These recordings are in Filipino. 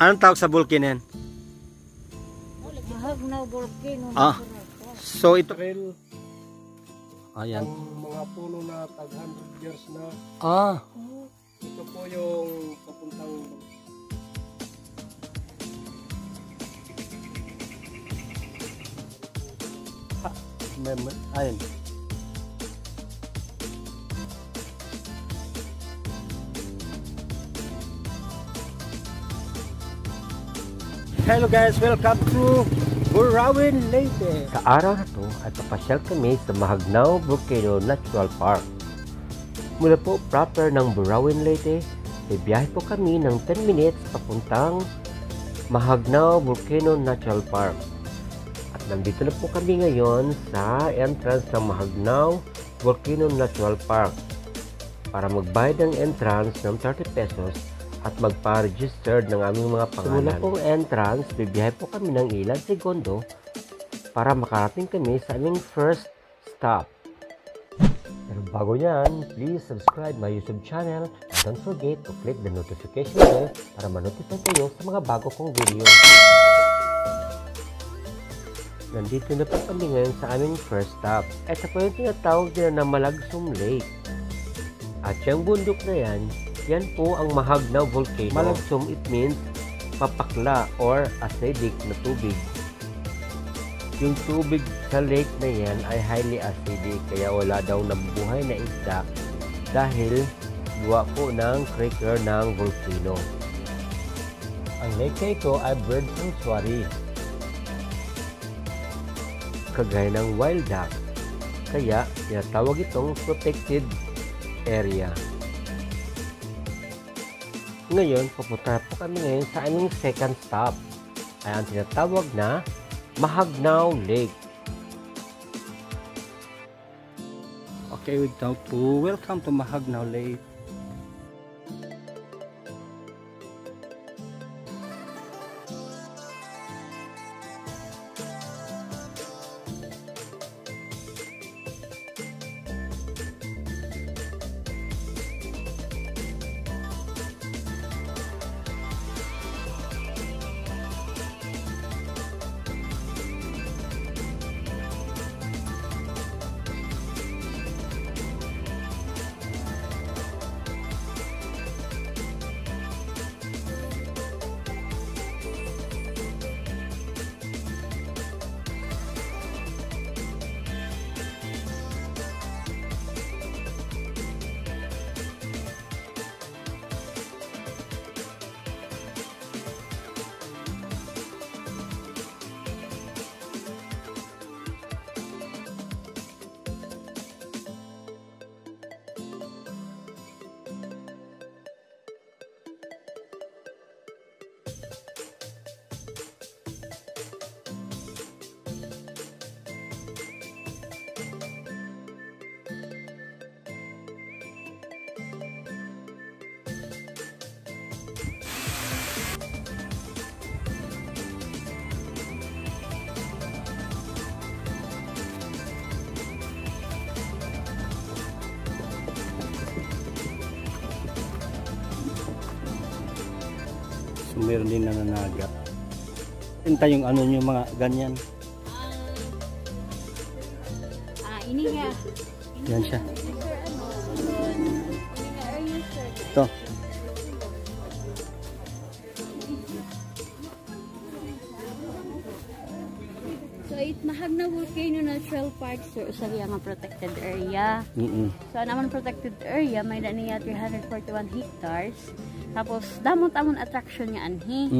Anong tawag sa volcano yan? Mahagnaw volcano. So ito. Ayan. Ang mga puno na tag 100 years na. Ito po yung papuntang Ayun. Hello guys, welcome to Burawin Leyte. Sa araw na to ay papasyal kami sa Mahagnaw Volcano Natural Park. Mula po proper ng Burawin Leyte, bibiyahe po kami ng 10 minutes papuntang Mahagnaw Volcano Natural Park. At nandito na po kami ngayon sa entrance ng Mahagnaw Volcano Natural Park para magbayad ng entrance ng 30 pesos at magpa-register ng aming mga pangalan. Simula pong entrance, bibiyahe po kami ng ilang segundo para makarating kami sa aming first stop. Pero bago yan, please subscribe my YouTube channel and don't forget to click the notification bell para ma-notify kayo sa mga bago kong video. Nandito na po kami ngayon sa aming first stop. Ito po yung tinatawag nila na Malagsum Lake. At yung bundok na yan po ang Mahagnaw Volcano. Malagsum, it means papakla or acidic na tubig. Yung tubig sa lake na yan ay highly acidic, kaya wala daw nabubuhay na isda dahil gawa po ng crater ng volcano. Ang lake na ito ay bird sanctuary, kagaya ng wild duck, kaya tinatawag itong protected area. Ngayon, pupunta po kami ngayon sa aming second stop ay ang tinatawag na Mahagnaw Lake. Okay, without to welcome to Mahagnaw Lake. So, meron din nananagat. Tinta yung ano yung mga ganyan. Ini nga. Yan siya. Ito. So, Mahagnaw Volcano Natural Park, sir, usa nga protected area. So, naman protected area, may niya 341 hectares. Tapos, damon-tamon attraction niya anhi.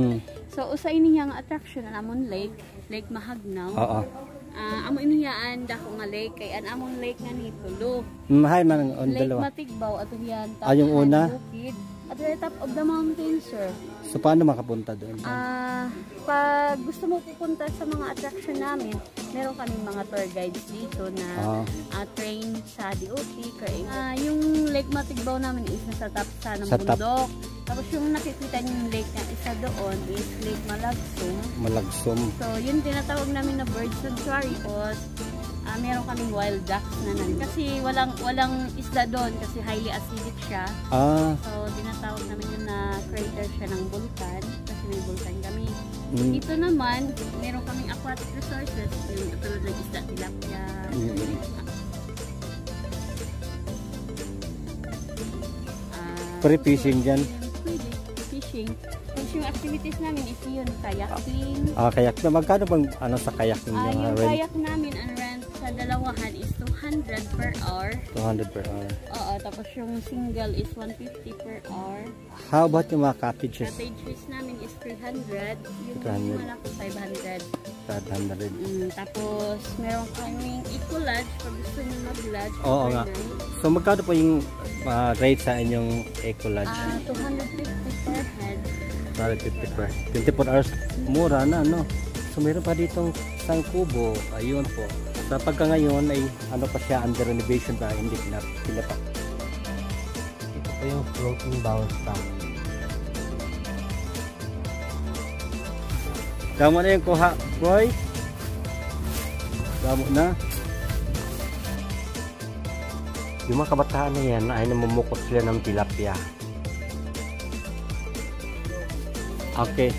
So, usa ini nga attraction na namon lake, Lake Mahagnaw. Amo iniyaan dako nga lake kay an among lake nga ni tulo. Mahay man on Lake dalawa. Matigbaw ato yan. Yung una. Bukid. At the top of the mountain, sir. So paano makapunta doon? Pag gusto mo pupunta sa mga attraction namin, meron kaming mga tour guides dito na train sa DOT. Yung Lake Matigbaw namin is nasa top sa ng bundok. Tapos yung nakikita niyo yung lake na isa doon is Lake Malagsum. Malagsum. So yun tinatawag namin na bird sanctuary o Meron kaming wild ducks na nan. Kasi walang isda doon kasi highly acidic siya. So, tinatawag namin yun na crater siya ng bulkan kasi may bulkan kami. Dito naman, meron kaming aquatic resources. Yung tulad ng isda, tilapia. Free fishing dyan? Pwede, fishing. Tapos yung activities namin is yun, kayaking. Kayak na. Magkano bang ano sa kayak ninyo? Yung kayak namin, ang rent sa dalawahan is 200 per hour. 200 per hour. Oo, tapos yung single is 150 per hour. How about yung mga cottages? Cottage fees namin is 300. Yung 300. malaki 500. 500. Tapos meron kaming eco-lodge pag gusto nyo mag-lodge. Oo nga. So magkano po yung rate sa inyong eco-lodge? 250 per head. 250 per 24 hours. Mura na, no? So meron pa ditong isang kubo. Ayun po. Sa pagka ngayon ay ano pa siya, under renovation pa, hindi pinapak. Ito pa yung floating bounce tank. Damo na yung kuha, boy. Damo na. Yung mga kabataan na yan ay namumukot sila ng tilapia. Okay.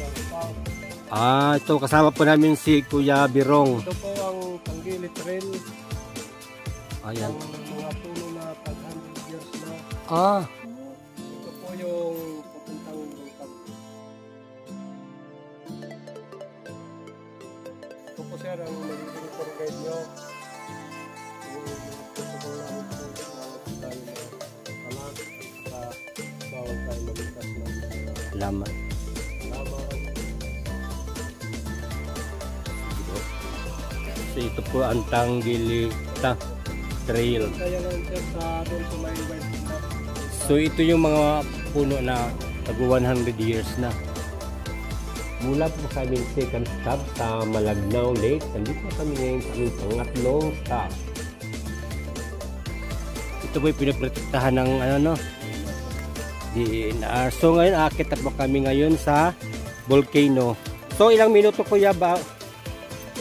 Ito kasama po namin si Kuya Birong. Ito po ang Tangili Trail. Ayan. Ang mga puno na 500 years na. Ito po yung papuntang Bulkan. Ito po sir ang magiging tour guide nyo. Ito po namin po tayo na anak at bawal tayo malikas ng Salamat. So ito po ang Tangilita Trail. Kaya lang sir sa doon sa may white na. So ito yung mga puno na tag 100 years na. Mula po sa aming second stop sa Malagnaw Lake, nandito kami ngayon sa aming pangatlong stop. Ito po yung pinaprotektahan ng ano no, DNR. So ngayon akit na po kami ngayon sa volcano. So ilang minuto kuya ba?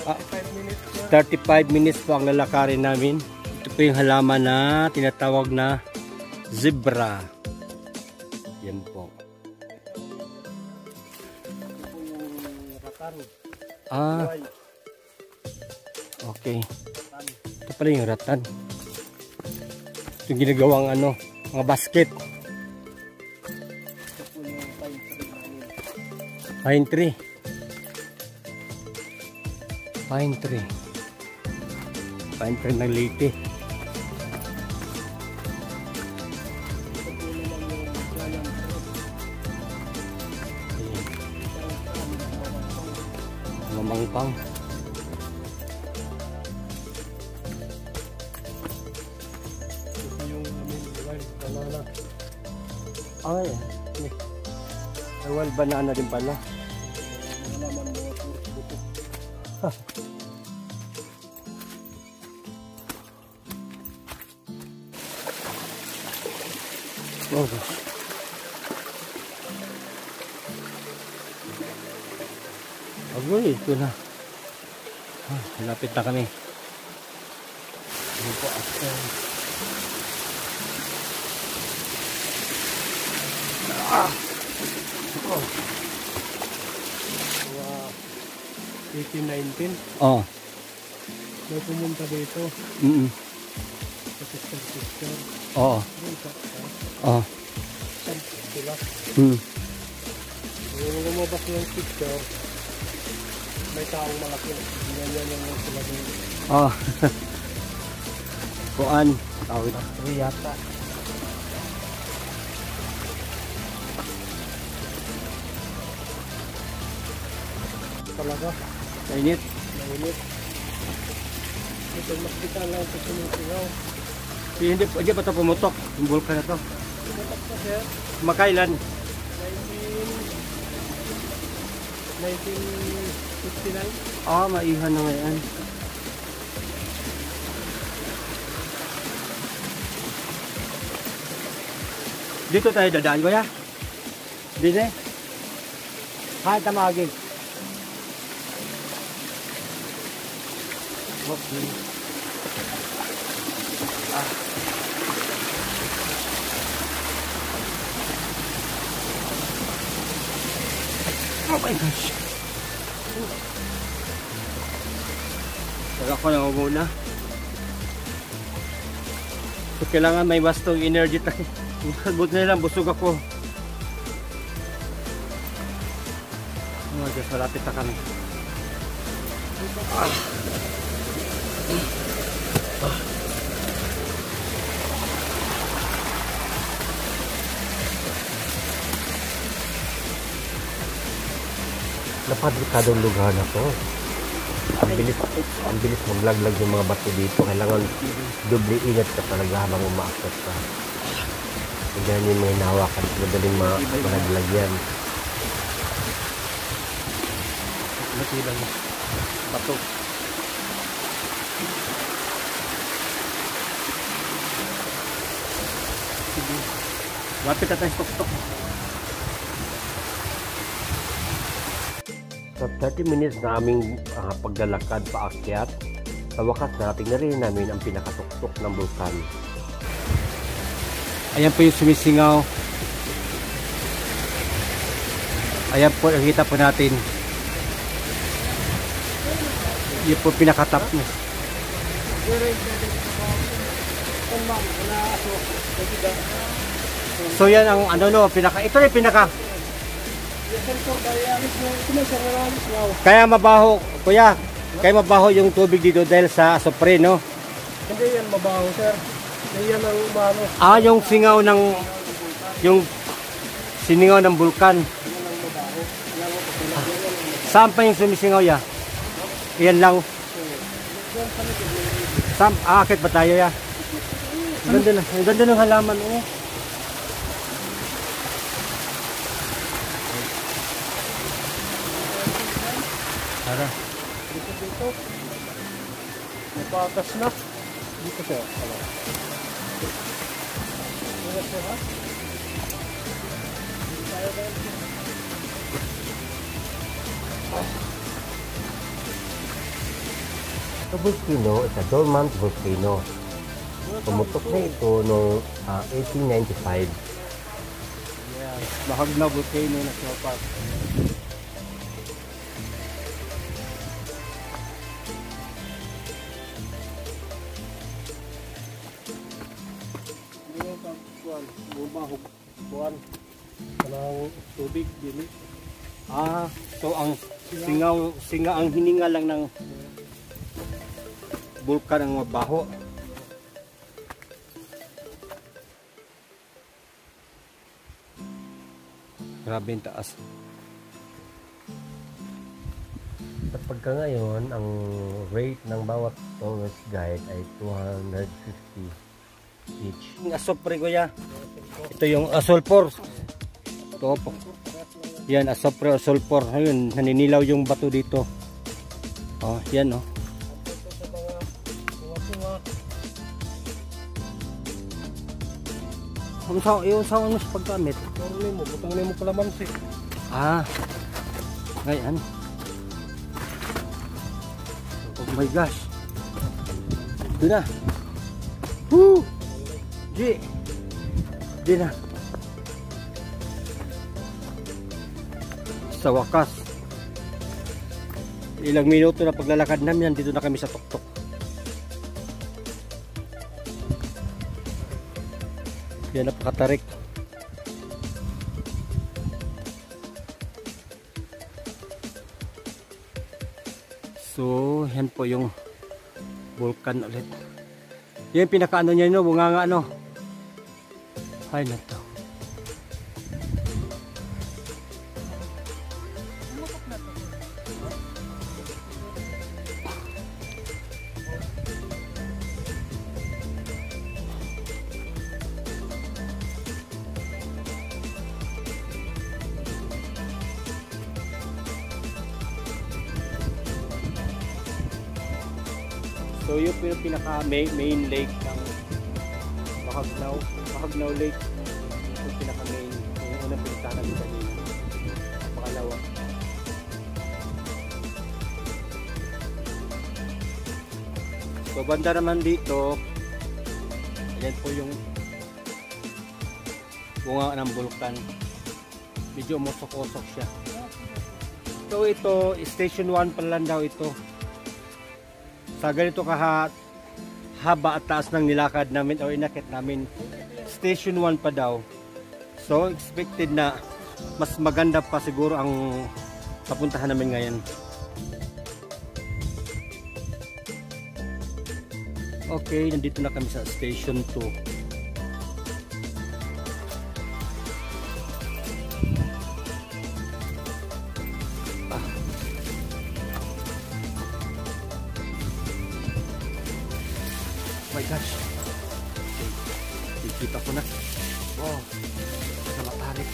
5 minutes. 35 minutes po ang lalakarin namin. Ito po yung halaman na tinatawag na zebra. Yan po. Ito yung ratan. Okay. Ito pala yung ratan. Ito yung ginagawang ano, mga basket. Ito po yung pine tree namin. Pine tree. Pine tree. Pine tree ng Leyte. Ito po naman yung giant fruit. Mamangpang. Ito yung aming wild banana. Ay, wild banana din pala. Halaman mga puro buto. Oh. Agoy, ito na. Lapit na kami. Ito po after. Mga 1819. Oh. May pumunta dito. Sa sister. Oo. Doon sa Oh. sila. Yung lumabas yung picture, may taong malaki. Ganyan yung sila dito. Oh. Kuan. Tawid. Ito yata. Talaga, Mainit. mainit. Ito makita lang sa sumusungaw. Hindi pa ito pumutok. Yung vulkan na to. Tumatak pa siya. Makailan? 1959. Maihan na ngayon. Dito tayo dadaan ko ya. Dito eh. Tamagin. Okay. Oh my gosh. Wala ko na muna. So, kailangan may bastong energy tayo. Buti na lang, busog ako. Oh my gosh, malapit na kami. Napadelikadong lugar na to. Ang bilis maglaglag yung mga bato dito. Kailangan doble ingat ka talaga habang umaakyat ka. Ganyan yung mga hinahawakan. Madaling malaglag yan. Natilang bato. Sige. Lapit na tayo sa tok-tok. So 30 minutes na aming paglalakad paakyat. Sa wakas natin na rin namin ang pinakatuktok ng bulkan. Ayan po yung sumisingaw. Ayan po, nakita po natin. Yan po pinakatap niya. So yan ang ano no, ito yung pinaka. Kaya mabaho, kuya. Kaya mabaho yung tubig dito dahil sa asopre, no? Hindi yan mabaho, sir. Yan ang umano. Ah, yung singaw ng siningaw ng bulkan. Saan pa yung sumisingaw ya? Iyan lang. Akit ba tayo ya? Ganda ng halaman, oh. Tara. Dito. May patas na. Dito, sir. The volcano is a dormant volcano. Pumutok na ito noong 1895. Yes, Bahag na Volcano National Park. Bumahog buwan ng tubig din. So ang ang hininga lang ng bulkan ang mabaho. Grabe yung taas. At pagka ngayon, ang rate ng bawat tourist guide ay 250 each. Yung asopre ko ya. Ito yung asulpor. Ito po. Yan, asopre o sulpor. Ayun, naninilaw yung bato dito. Oh, yan oh. Yung sa mo sa paggamit. Butang mo pala mamsi. Ngayon. Oh my gosh. Ito na. Woo! Di na. Sa wakas. Ilang minuto na paglalakad namin, dito na kami sa tuktok. Yan, napakatarik. So, yan po yung vulkan ulit. Yan pinakaano niya, no? Bunganga, no? Ay, na to. So yung pinaka main lake ng Mahagnaw Lake. Yung pinaka main, yung unang pinuntahan namin kanina. Pangalawa. So banda naman dito, Yan po yung bunga ng bulkan. Medyo umusok-usok siya. So ito, station 1 pa lang daw ito. Sa ganito haba at taas ng nilakad namin o inakit namin, station 1 pa daw. So expected na mas maganda pa siguro ang papuntahan namin ngayon. Okay, nandito na kami sa station 2. Oh my gosh, kita ko na. Wow, sa matarik.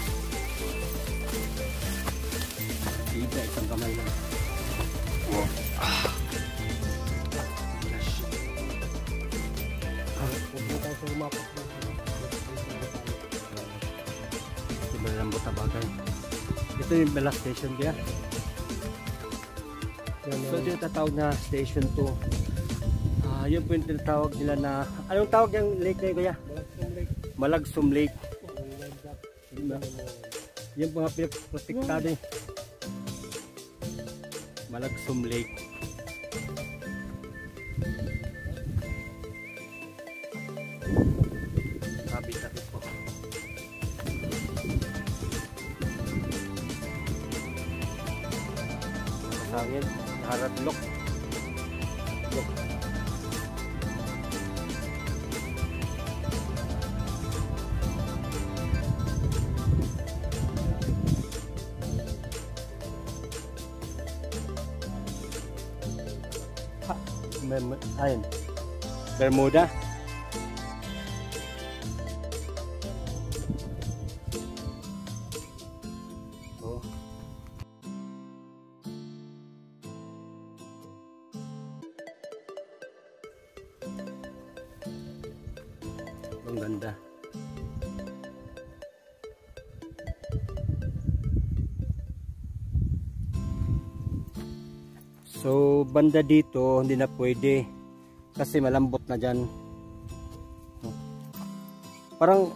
Tidak, isang kamay lang. Wow. Gosh. Malambot na bagay. Ito yung Bella Station kaya. So ito yung tatawag na Station 2. Yun po yung tinatawag nila na, anong tawag yung lake na yun kaya? Malagsum Lake. Yung mga pinaprotektado eh. Malagsum Lake. Sabi po. Masangin, harap lock. Ayun, Bermuda. Oh. Ang ganda. So banda dito hindi na pwede kasi malambot na dyan. Parang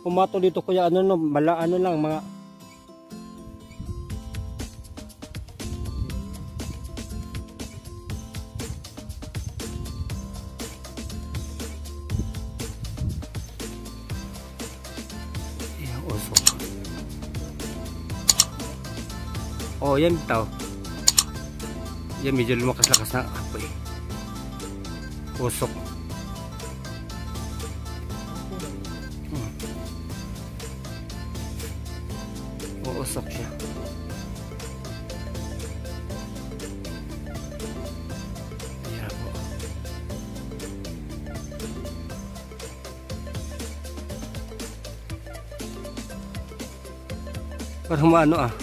pumato dito kuya ano no, ano lang mga usok. Oh yan bitaw. Yan medyo lumakas-lakas na apoy. Usok. Uusok siya. Ayan po. Parang maano